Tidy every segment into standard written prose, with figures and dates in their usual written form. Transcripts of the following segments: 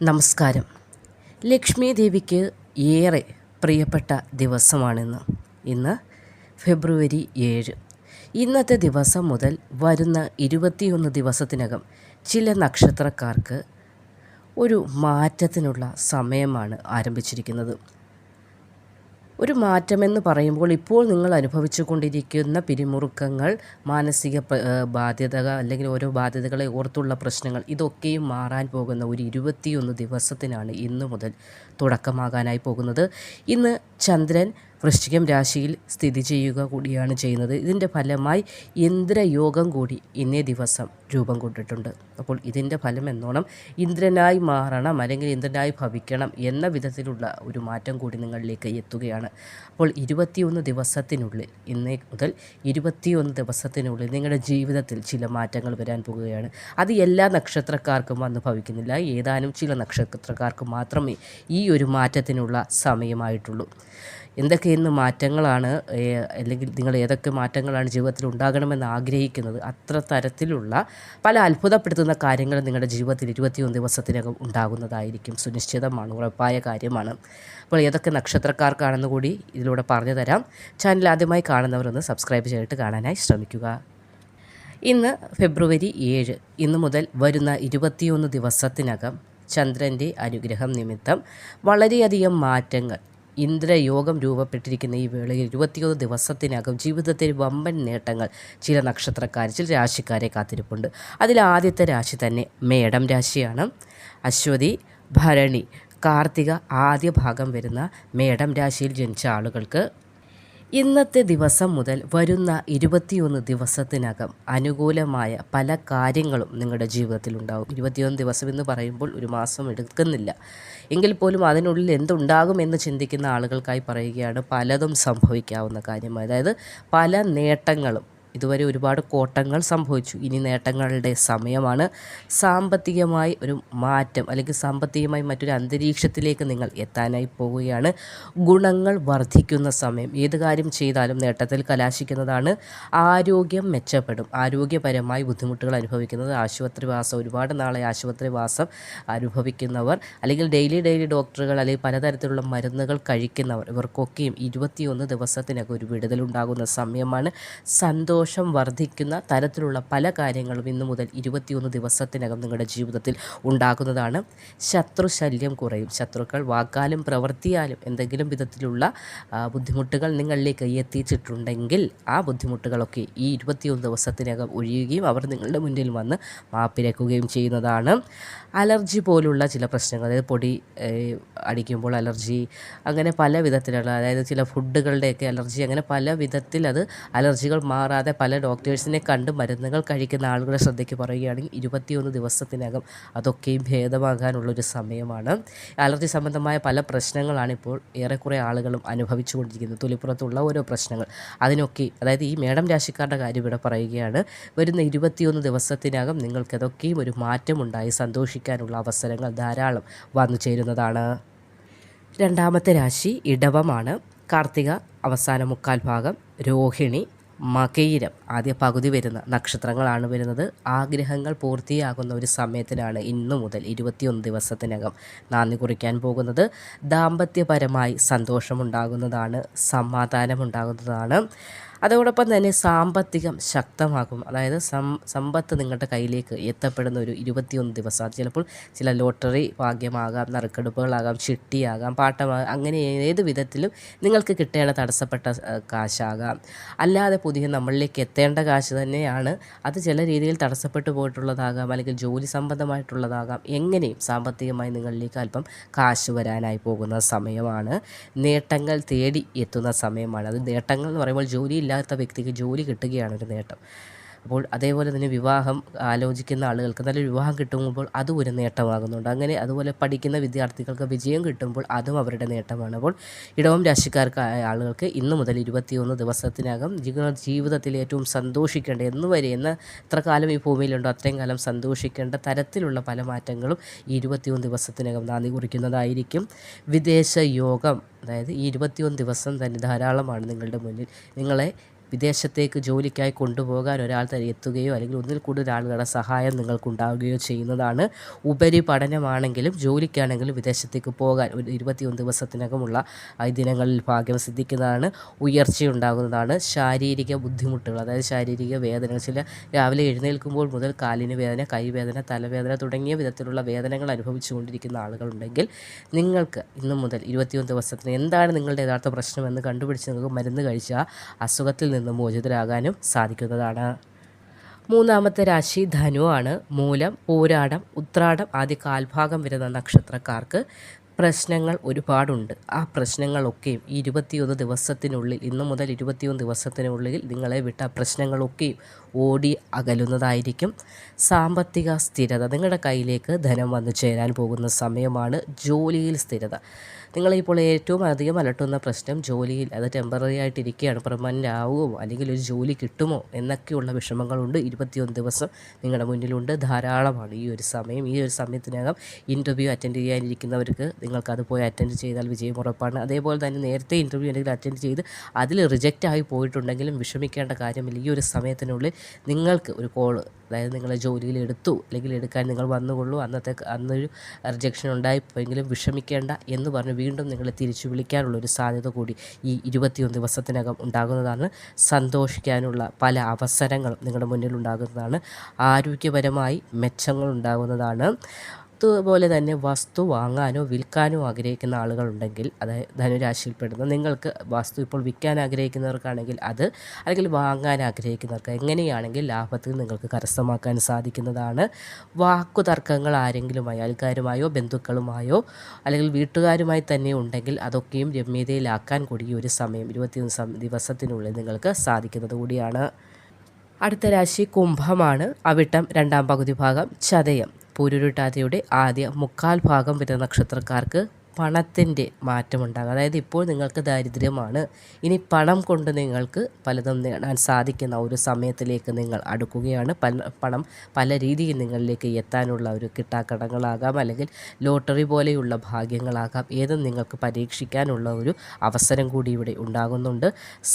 നമസ്കാരം. ലക്ഷ്മി ദേവിക്ക് ഏറെ പ്രിയപ്പെട്ട ദിവസമാണിന്ന്. ഇന്ന് ഫെബ്രുവരി 7. ഇന്നത്തെ ദിവസം മുതൽ വരുന്ന 21 ദിവസത്തിനകം ചില നക്ഷത്രക്കാർക്ക് ഒരു മാറ്റത്തിനുള്ള സമയമാണ് ആരംഭിച്ചിരിക്കുന്നത്. ഒരു മാറ്റമെന്ന് പറയുമ്പോൾ ഇപ്പോൾ നിങ്ങൾ അനുഭവിച്ചു കൊണ്ടിരിക്കുന്ന പിരിമുറുക്കങ്ങൾ, മാനസിക ബാധ്യത അല്ലെങ്കിൽ ഓരോ ബാധ്യതകളെ ഓർത്തുള്ള പ്രശ്നങ്ങൾ, ഇതൊക്കെയും മാറാൻ പോകുന്ന ഒരു 21 ദിവസത്തിനാണ് ഇന്നു മുതൽ തുടക്കമാകാനായി പോകുന്നത്. ഇന്ന് ചന്ദ്രൻ വൃശ്ചികം രാശിയിൽ സ്ഥിതി ചെയ്യുക കൂടിയാണ് ചെയ്യുന്നത്. ഇതിൻ്റെ ഫലമായി ഇന്ദ്രയോഗം കൂടി ഇന്നേ ദിവസം രൂപം കൊണ്ടിട്ടുണ്ട്. അപ്പോൾ ഇതിൻ്റെ ഫലം എന്നോണം ഇന്ദ്രനായി മാറണം അല്ലെങ്കിൽ ഇന്ദ്രനായി ഭവിക്കണം എന്ന വിധത്തിലുള്ള ഒരു മാറ്റം കൂടി നിങ്ങളിലേക്ക് എത്തുകയാണ്. അപ്പോൾ 21 ദിവസത്തിനുള്ളിൽ, ഇന്നേ മുതൽ 21 ദിവസത്തിനുള്ളിൽ നിങ്ങളുടെ ജീവിതത്തിൽ ചില മാറ്റങ്ങൾ വരാൻ പോകുകയാണ്. അത് എല്ലാ നക്ഷത്രക്കാർക്കും വന്ന് ഭവിക്കുന്നില്ല. ഏതാനും ചില നക്ഷത്രക്കാർക്ക് മാത്രമേ ഈ ഒരു മാറ്റത്തിനുള്ള സമയമായിട്ടുള്ളൂ. എന്തൊക്കെ ഇന്ന് മാറ്റങ്ങളാണ് അല്ലെങ്കിൽ നിങ്ങൾ ഏതൊക്കെ മാറ്റങ്ങളാണ് ജീവിതത്തിൽ ഉണ്ടാകണമെന്ന് ആഗ്രഹിക്കുന്നത്, അത്ര തരത്തിലുള്ള പല അത്ഭുതപ്പെടുത്തുന്ന കാര്യങ്ങൾ നിങ്ങളുടെ ജീവിതത്തിൽ 21 ദിവസത്തിനകം ഉണ്ടാകുന്നതായിരിക്കും. സുനിശ്ചിതമാണ്, ഉറപ്പായ കാര്യമാണ്. അപ്പോൾ ഏതൊക്കെ നക്ഷത്രക്കാർക്കാണെന്ന് കൂടി ഇതിലൂടെ പറഞ്ഞു തരാം. ചാനൽ ആദ്യമായി കാണുന്നവരൊന്ന് സബ്സ്ക്രൈബ് ചെയ്തിട്ട് കാണാനായി ശ്രമിക്കുക. ഇന്ന് ഫെബ്രുവരി 7. ഇന്നു മുതൽ വരുന്ന 21 ദിവസത്തിനകം ചന്ദ്രൻ്റെ അനുഗ്രഹം നിമിത്തം വളരെയധികം മാറ്റങ്ങൾ, ഇന്ദ്രയോഗം രൂപപ്പെട്ടിരിക്കുന്ന ഈ വേളയിൽ 21 ദിവസത്തിനകം ജീവിതത്തിൽ വമ്പൻ നേട്ടങ്ങൾ ചില നക്ഷത്രക്കാർ, ചില രാശിക്കാരെ കാത്തിരിപ്പുണ്ട്. അതിൽ ആദ്യത്തെ രാശി തന്നെ മേടം രാശിയാണ്. അശ്വതി, ഭരണി, കാർത്തിക ആദ്യ ഭാഗം വരുന്ന മേടം രാശിയിൽ ജനിച്ച ആളുകൾക്ക് ഇന്നത്തെ ദിവസം മുതൽ വരുന്ന 21 ദിവസത്തിനകം അനുകൂലമായ പല കാര്യങ്ങളും നിങ്ങളുടെ ജീവിതത്തിൽ ഉണ്ടാകും. 21 ദിവസം എന്ന് പറയുമ്പോൾ ഒരു മാസം എടുക്കുന്നില്ല. എങ്കിൽ പോലും അതിനുള്ളിൽ എന്തുണ്ടാകുമെന്ന് ചിന്തിക്കുന്ന ആളുകൾക്കായി പറയുകയാണ്, പലതും സംഭവിക്കാവുന്ന കാര്യം. അതായത് പല നേട്ടങ്ങളും, ഇതുവരെ ഒരുപാട് കോട്ടങ്ങൾ സംഭവിച്ചു, ഇനി നേട്ടങ്ങളുടെ സമയമാണ്. സാമ്പത്തികമായി ഒരു മാറ്റം അല്ലെങ്കിൽ സാമ്പത്തികമായി മറ്റൊരു അന്തരീക്ഷത്തിലേക്ക് നിങ്ങൾ എത്താനായി പോവുകയാണ്. ഗുണങ്ങൾ വർദ്ധിക്കുന്ന സമയം. ഏത് കാര്യം ചെയ്താലും നേട്ടത്തിൽ കലാശിക്കുന്നതാണ്. ആരോഗ്യം മെച്ചപ്പെടും. ആരോഗ്യപരമായി ബുദ്ധിമുട്ടുകൾ അനുഭവിക്കുന്നത്, ആശുപത്രിവാസം, ഒരുപാട് നാളെ ആശുപത്രിവാസം അനുഭവിക്കുന്നവർ, അല്ലെങ്കിൽ ഡെയിലി ഡോക്ടറുകൾ അല്ലെങ്കിൽ പലതരത്തിലുള്ള മരുന്നുകൾ കഴിക്കുന്നവർ, ഇവർക്കൊക്കെയും 21 ദിവസത്തിനകം ഒരു വിടുതലുണ്ടാകുന്ന സമയമാണ്. സന്തോഷം വർദ്ധിക്കുന്ന തരത്തിലുള്ള പല കാര്യങ്ങളും ഇന്നു മുതൽ 21 ദിവസത്തിനകം നിങ്ങളുടെ ജീവിതത്തിൽ ഉണ്ടാകുന്നതാണ്. ശത്രുശല്യം കുറയും. ശത്രുക്കൾ വാക്കാലും പ്രവൃത്തിയാലും എന്തെങ്കിലും വിധത്തിലുള്ള ബുദ്ധിമുട്ടുകൾ നിങ്ങളിലേക്ക് എത്തിച്ചിട്ടുണ്ടെങ്കിൽ ആ ബുദ്ധിമുട്ടുകളൊക്കെ ഈ 21 ദിവസത്തിനകം ഒഴിയുകയും അവർ നിങ്ങളുടെ മുന്നിൽ വന്ന് മാപ്പിരക്കുകയും ചെയ്യുന്നതാണ്. അലർജി പോലുള്ള ചില പ്രശ്നങ്ങൾ, അതായത് പൊടി അടിക്കുമ്പോൾ അലർജി, അങ്ങനെ പല വിധത്തിലുള്ള, അതായത് ചില ഫുഡുകളുടെയൊക്കെ അലർജി, അങ്ങനെ പല വിധത്തിൽ അത് അലർജികൾ മാറാതെ പല ഡോക്ടേഴ്സിനെ കണ്ട് മരുന്നുകൾ കഴിക്കുന്ന ആളുകളെ ശ്രദ്ധയ്ക്ക് പറയുകയാണെങ്കിൽ 21 ദിവസത്തിനകം അതൊക്കെയും ഭേദമാകാനുള്ളൊരു സമയമാണ്. അലർജി സംബന്ധമായ പല പ്രശ്നങ്ങളാണ് ഇപ്പോൾ ഏറെക്കുറെ ആളുകളും അനുഭവിച്ചു കൊണ്ടിരിക്കുന്നത്. തൊലിപ്പുറത്തുള്ള ഓരോ പ്രശ്നങ്ങൾ, അതിനൊക്കെ, അതായത് ഈ മേടം രാശിക്കാരുടെ കാര്യം ഇവിടെ പറയുകയാണ്, വരുന്ന 21 ദിവസത്തിനകം നിങ്ങൾക്കതൊക്കെയും ഒരു മാറ്റമുണ്ടായി സന്തോഷിക്കാനുള്ള അവസരങ്ങൾ ധാരാളം വന്നു ചേരുന്നതാണ്. രണ്ടാമത്തെ രാശി ഇടവമാണ്. കാർത്തിക അവസാന മുക്കാൽ ഭാഗം, രോഹിണി, മകയിരം ആദ്യ പകുതി വരുന്ന നക്ഷത്രങ്ങളാണ് വരുന്നത്. ആഗ്രഹങ്ങൾ പൂർത്തിയാകുന്ന ഒരു സമയത്തിനാണ് ഇന്നു മുതൽ 21 ദിവസത്തിനകം നാന്ദി കുറിക്കാൻ പോകുന്നത്. ദാമ്പത്യപരമായി സന്തോഷമുണ്ടാകുന്നതാണ്, സമാധാനമുണ്ടാകുന്നതാണ്. അതോടൊപ്പം തന്നെ സാമ്പത്തികം ശക്തമാകും. അതായത് സമ്പത്ത് നിങ്ങളുടെ കയ്യിലേക്ക് എത്തപ്പെടുന്ന ഒരു 21 ദിവസം. അത് ചിലപ്പോൾ ചില ലോട്ടറി ഭാഗ്യമാകാം, നറുക്കെടുപ്പുകളാകാം, ചിട്ടിയാകാം, പാട്ടമാകാം, അങ്ങനെ ഏത് വിധത്തിലും നിങ്ങൾക്ക് കിട്ടേണ്ട തടസ്സപ്പെട്ട കാശാകാം. അല്ലാതെ പുതിയ നമ്മളിലേക്ക് എത്തേണ്ട കാശ് തന്നെയാണ്. അത് ചില രീതിയിൽ തടസ്സപ്പെട്ടു പോയിട്ടുള്ളതാകാം, അല്ലെങ്കിൽ ജോലി സംബന്ധമായിട്ടുള്ളതാകാം. എങ്ങനെയും സാമ്പത്തികമായി നിങ്ങളിലേക്ക് അല്പം കാശ് വരാനായി പോകുന്ന സമയമാണ്. നേട്ടങ്ങൾ തേടി എത്തുന്ന സമയമാണ്. അത് നേട്ടങ്ങൾ എന്ന് പറയുമ്പോൾ ജോലി ഇല്ലാത്ത വ്യക്തിക്ക് ജോലി കിട്ടുകയാണ് ഒരു നേട്ടം. അപ്പോൾ അതേപോലെ തന്നെ വിവാഹം ആലോചിക്കുന്ന ആളുകൾക്ക് നല്ലൊരു വിവാഹം കിട്ടുമ്പോൾ അതും ഒരു നേട്ടമാകുന്നുണ്ട്. അങ്ങനെ അതുപോലെ പഠിക്കുന്ന വിദ്യാർത്ഥികൾക്ക് വിജയം കിട്ടുമ്പോൾ അതും അവരുടെ നേട്ടമാണ്. അപ്പോൾ ഇടവം രാശിക്കാർക്ക് ആളുകൾക്ക് ഇന്നു മുതൽ 21 ദിവസത്തിനകം ജീവിതത്തിൽ ഏറ്റവും സന്തോഷിക്കേണ്ട, എത്ര കാലം ഈ ഭൂമിയിലുണ്ടോ അത്രയും കാലം സന്തോഷിക്കേണ്ട തരത്തിലുള്ള പല മാറ്റങ്ങളും ഈ 21 ദിവസത്തിനകം നാന്ദി കുറിക്കുന്നതായിരിക്കും. വിദേശ യോഗം, അതായത് ഈ 21 ദിവസം തന്നെ ധാരാളമാണ് നിങ്ങളുടെ മുന്നിൽ. നിങ്ങളെ വിദേശത്തേക്ക് ജോലിക്കായി കൊണ്ടുപോകാൻ ഒരാൾ എത്തുകയോ അല്ലെങ്കിൽ ഒന്നിൽ കൂടുതൽ ആളുകളുടെ സഹായം നിങ്ങൾക്കുണ്ടാവുകയോ ചെയ്യുന്നതാണ്. ഉപരിപഠനമാണെങ്കിലും ജോലിക്കാണെങ്കിലും വിദേശത്തേക്ക് പോകാൻ ഒരു 21 ദിവസത്തിനകമുള്ള ഈ ദിനങ്ങളിൽ ഭാഗ്യം സിദ്ധിക്കുന്നതാണ്. ഉയർച്ചയുണ്ടാകുന്നതാണ്. ശാരീരിക ബുദ്ധിമുട്ടുകൾ, അതായത് ശാരീരിക വേദനകൾ, ചില രാവിലെ എഴുന്നേൽക്കുമ്പോൾ മുതൽ കാലിന് വേദന, കൈവേദന, തലവേദന തുടങ്ങിയ വിധത്തിലുള്ള വേദനകൾ അനുഭവിച്ചു കൊണ്ടിരിക്കുന്ന ആളുകളുണ്ടെങ്കിൽ നിങ്ങൾക്ക് ഇന്നു മുതൽ 21 ദിവസത്തിന് എന്താണ് നിങ്ങളുടെ യഥാർത്ഥ പ്രശ്നമെന്ന് കണ്ടുപിടിച്ച് നിങ്ങൾക്ക് മരുന്ന് കഴിച്ചാൽ അസുഖത്തിൽ നിന്ന് മോചിതരാകാനും സാധിക്കുന്നതാണ്. മൂന്നാമത്തെ രാശി ധനു ആണ്. മൂലം, പൂരാടം, ഉത്രാടം ആദ്യ കാൽഭാഗം വരുന്ന നക്ഷത്രക്കാർക്ക് പ്രശ്നങ്ങൾ ഒരുപാടുണ്ട്. ആ പ്രശ്നങ്ങളൊക്കെയും ഈ 21 ദിവസത്തിനുള്ളിൽ, ഇന്നു മുതൽ 21 ദിവസത്തിനുള്ളിൽ നിങ്ങളെ വിട്ട പ്രശ്നങ്ങളൊക്കെയും ഓടി അകലുന്നതായിരിക്കും. സാമ്പത്തിക സ്ഥിരത, നിങ്ങളുടെ കയ്യിലേക്ക് ധനം വന്നു ചേരാൻ പോകുന്ന സമയമാണ്. ജോലിയിൽ സ്ഥിരത, നിങ്ങളിപ്പോൾ ഏറ്റവും അധികം അലട്ടുന്ന പ്രശ്നം ജോലിയിൽ അത് ടെമ്പററി ആയിട്ടിരിക്കുകയാണ്, പെർമനൻ്റ് ആവുമോ അല്ലെങ്കിൽ ഒരു ജോലി കിട്ടുമോ എന്നൊക്കെയുള്ള വിഷമങ്ങളുണ്ട്. 21 ദിവസം നിങ്ങളുടെ മുന്നിലുണ്ട്, ധാരാളമാണ് ഈ ഒരു സമയം. ഈ ഒരു സമയത്തിനകം ഇൻ്റർവ്യൂ അറ്റൻഡ് ചെയ്യാനിരിക്കുന്നവർക്ക് നിങ്ങൾക്കത് പോയി അറ്റൻഡ് ചെയ്താൽ വിജയം ഉറപ്പാണ്. അതേപോലെ തന്നെ നേരത്തെ ഇൻ്റർവ്യൂ എന്തെങ്കിലും അറ്റൻഡ് ചെയ്ത് അതിൽ റിജക്റ്റ് ആയി പോയിട്ടുണ്ടെങ്കിലും വിഷമിക്കേണ്ട കാര്യമില്ല. ഈ ഒരു സമയത്തിനുള്ളിൽ നിങ്ങൾക്ക് ഒരു കോള്, അതായത് നിങ്ങളെ ജോലിയിൽ എടുത്തു അല്ലെങ്കിൽ എടുക്കാൻ നിങ്ങൾ വന്നുകൊള്ളൂ, അന്നൊരു റിജക്ഷൻ ഉണ്ടായിപ്പോയെങ്കിലും വിഷമിക്കേണ്ട എന്ന് പറഞ്ഞ് വീണ്ടും നിങ്ങളെ തിരിച്ചു വിളിക്കാനുള്ളൊരു സാധ്യത കൂടി ഈ 21 ദിവസത്തിനകം ഉണ്ടാകുന്നതാണ്. സന്തോഷിക്കാനുള്ള പല അവസരങ്ങളും നിങ്ങളുടെ മുന്നിൽ ഉണ്ടാകുന്നതാണ്. ആരോഗ്യപരമായി മെച്ചങ്ങൾ ഉണ്ടാകുന്നതാണ്. അതുപോലെ തന്നെ വസ്തു വാങ്ങാനോ വിൽക്കാനോ ആഗ്രഹിക്കുന്ന ആളുകളുണ്ടെങ്കിൽ, അതായത് ധനുരാശിയിൽപ്പെടുന്ന നിങ്ങൾക്ക് വസ്തു ഇപ്പോൾ വിൽക്കാൻ ആഗ്രഹിക്കുന്നവർക്കാണെങ്കിൽ അത്, അല്ലെങ്കിൽ വാങ്ങാൻ ആഗ്രഹിക്കുന്നവർക്ക് എങ്ങനെയാണെങ്കിൽ ലാഭത്തിൽ നിങ്ങൾക്ക് കരസ്ഥമാക്കാൻ സാധിക്കുന്നതാണ്. വാക്കുതർക്കങ്ങൾ ആരെങ്കിലുമായി, അയൽക്കാരുമായോ ബന്ധുക്കളുമായോ അല്ലെങ്കിൽ വീട്ടുകാരുമായി തന്നെ ഉണ്ടെങ്കിൽ അതൊക്കെയും രമ്യതയിലാക്കാൻ കൂടി ഈ ഒരു സമയം 21 ദിവസത്തിനുള്ളിൽ നിങ്ങൾക്ക് സാധിക്കുന്നത് കൂടിയാണ്. അടുത്ത രാശി കുംഭമാണ്. അവിട്ടം രണ്ടാം പകുതി ഭാഗം, ചതയം പൂരുരുട്ടാതിയുടെ ആദ്യ മുക്കാൽ ഭാഗം വരുന്ന നക്ഷത്രക്കാർക്ക് പണത്തിൻ്റെ മാറ്റമുണ്ടാകും. അതായത് ഇപ്പോൾ നിങ്ങൾക്ക് ദാരിദ്ര്യമാണ്, ഇനി പണം കൊണ്ട് നിങ്ങൾക്ക് പലതും നേടാൻ സാധിക്കുന്ന ഒരു സമയത്തിലേക്ക് നിങ്ങൾ അടുക്കുകയാണ്. പണം പല രീതിയിൽ നിങ്ങളിലേക്ക് എത്താനുള്ള ഒരു കിട്ടാക്കടങ്ങളാകാം, അല്ലെങ്കിൽ ലോട്ടറി പോലെയുള്ള ഭാഗ്യങ്ങളാകാം, ഏതും നിങ്ങൾക്ക് പരീക്ഷിക്കാനുള്ള ഒരു അവസരം കൂടി ഇവിടെ ഉണ്ടാകുന്നുണ്ട്.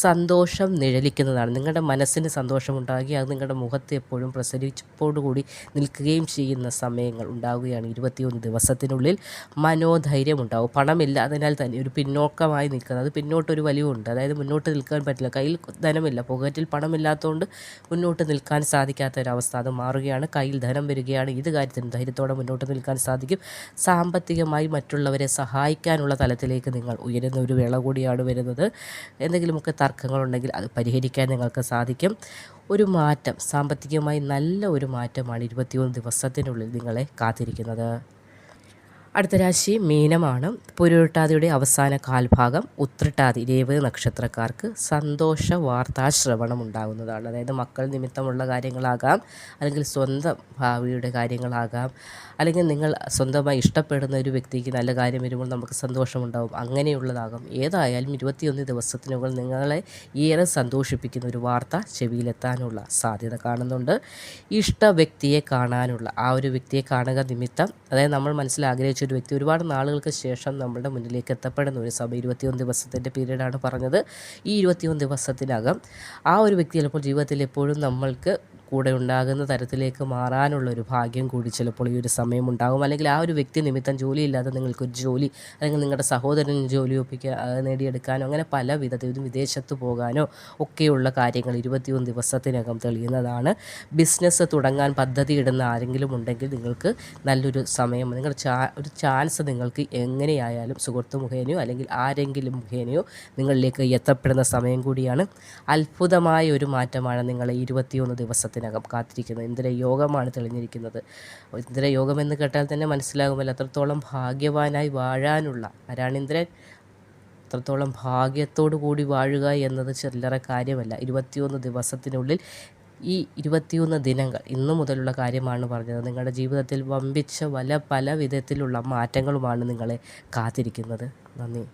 സന്തോഷം നിഴലിക്കുന്നതാണ്. നിങ്ങളുടെ മനസ്സിന് സന്തോഷമുണ്ടാകുകയും അത് നിങ്ങളുടെ മുഖത്ത് എപ്പോഴും പ്രസരിപ്പോടുകൂടി നിൽക്കുകയും ചെയ്യുന്ന സമയങ്ങൾ ഉണ്ടാവുകയാണ് 21 ദിവസത്തിനുള്ളിൽ. മനോധൈര്യം ഉണ്ടാവും. പണമില്ല, അതിനാൽ തന്നെ ഒരു പിന്നോക്കമായി നിൽക്കുന്നത്, അത് പിന്നോട്ടൊരു വലിവുണ്ട്, അതായത് മുന്നോട്ട് നിൽക്കാൻ പറ്റില്ല, കയ്യിൽ ധനമില്ല, പോക്കറ്റിൽ പണമില്ലാത്തതുകൊണ്ട് മുന്നോട്ട് നിൽക്കാൻ സാധിക്കാത്ത ഒരവസ്ഥ അത് മാറുകയാണ്. കയ്യിൽ ധനം വരികയാണ്. ഇത് കാര്യത്തിന് ധൈര്യത്തോടെ മുന്നോട്ട് നിൽക്കാൻ സാധിക്കും. സാമ്പത്തികമായി മറ്റുള്ളവരെ സഹായിക്കാനുള്ള തലത്തിലേക്ക് നിങ്ങൾ ഉയരുന്ന ഒരു വേള കൂടിയാണ് വരുന്നത്. എന്തെങ്കിലുമൊക്കെ തർക്കങ്ങളുണ്ടെങ്കിൽ അത് പരിഹരിക്കാൻ നിങ്ങൾക്ക് സാധിക്കും. ഒരു മാറ്റം, സാമ്പത്തികമായി നല്ല ഒരു മാറ്റമാണ് 21 ദിവസത്തിനുള്ളിൽ നിങ്ങളെ കാത്തിരിക്കുന്നത്. അടുത്ത രാശി മീനമാണ്. പുരുരുട്ടാതിയുടെ അവസാന കാൽഭാഗം, ഉത്രട്ടാതി രേവതി നക്ഷത്രക്കാർക്ക് സന്തോഷ വാർത്താശ്രവണം ഉണ്ടാകുന്നതാണ്. അതായത് മക്കൾ നിമിത്തമുള്ള കാര്യങ്ങളാകാം, അല്ലെങ്കിൽ സ്വന്തം ഭാവിയുടെ കാര്യങ്ങളാകാം, അല്ലെങ്കിൽ നിങ്ങൾ സ്വന്തമായി ഇഷ്ടപ്പെടുന്ന ഒരു വ്യക്തിക്ക് നല്ല കാര്യം വരുമ്പോൾ നമുക്ക് സന്തോഷമുണ്ടാകും, അങ്ങനെയുള്ളതാകാം. ഏതായാലും 21 ദിവസത്തിനുള്ളിൽ നിങ്ങളെ ഏറെ സന്തോഷിപ്പിക്കുന്ന ഒരു വാർത്ത ചെവിയിലെത്താനുള്ള സാധ്യത കാണുന്നുണ്ട്. ഇഷ്ട വ്യക്തിയെ കാണാനുള്ള, ആ ഒരു വ്യക്തിയെ കാണുക നിമിത്തം, അതായത് നമ്മൾ മനസ്സിൽ ആഗ്രഹിച്ച ഒരു വ്യക്തി ഒരുപാട് നാളുകൾക്ക് ശേഷം നമ്മുടെ മുന്നിലേക്ക് എത്തപ്പെടുന്ന ഒരു സമയം 21 ദിവസത്തിൻ്റെ പീരീഡാണ് പറഞ്ഞത്. ഈ 21 ദിവസത്തിനകം ആ ഒരു വ്യക്തി ചിലപ്പോൾ ജീവിതത്തിൽ എപ്പോഴും നമ്മൾക്ക് കൂടെ ഉണ്ടാകുന്ന തരത്തിലേക്ക് മാറാനുള്ളൊരു ഭാഗ്യം കൂടി ചിലപ്പോൾ ഈ ഒരു സമയം ഉണ്ടാകും. അല്ലെങ്കിൽ ആ ഒരു വ്യക്തി നിമിത്തം ജോലിയില്ലാതെ നിങ്ങൾക്കൊരു ജോലി, അല്ലെങ്കിൽ നിങ്ങളുടെ സഹോദരന് ജോലി നേടിയെടുക്കാനോ, അങ്ങനെ പല വിധത്തിൽ വിദേശത്ത് പോകാനോ ഒക്കെയുള്ള കാര്യങ്ങൾ 21 ദിവസത്തിനകം തെളിയുന്നതാണ്. ബിസിനസ് തുടങ്ങാൻ പദ്ധതി ഇടുന്ന ആരെങ്കിലും ഉണ്ടെങ്കിൽ നിങ്ങൾക്ക് നല്ലൊരു സമയം, നിങ്ങൾ ഒരു ചാൻസ് നിങ്ങൾക്ക് എങ്ങനെയായാലും സുഹൃത്ത് മുഖേനയോ അല്ലെങ്കിൽ ആരെങ്കിലും മുഖേനയോ നിങ്ങളിലേക്ക് എത്തപ്പെടുന്ന സമയം കൂടിയാണ്. അത്ഭുതമായ ഒരു മാറ്റമാണ് നിങ്ങളെ 21 ദിവസത്തിനകം കാത്തിരിക്കുന്നത്. ഇന്ദ്രയോഗമാണ് തെളിഞ്ഞിരിക്കുന്നത്. ഇന്ദ്രയോഗം എന്ന് കേട്ടാൽ തന്നെ മനസ്സിലാകുമല്ലോ അത്രത്തോളം ഭാഗ്യവാനായി വാഴാനുള്ള, ആരാണ് ഇന്ദ്രൻ? അത്രത്തോളം ഭാഗ്യത്തോടു കൂടി വാഴുക എന്നത് ചില്ലറ കാര്യമല്ല. 21 ദിവസത്തിനുള്ളിൽ, ഈ 21 ദിനങ്ങൾ ഇന്നു മുതലുള്ള കാര്യമാണ് പറഞ്ഞത്. നിങ്ങളുടെ ജീവിതത്തിൽ വമ്പിച്ച പല വിധത്തിലുള്ള മാറ്റങ്ങളുമാണ് നിങ്ങളെ കാത്തിരിക്കുന്നത്. നന്ദി.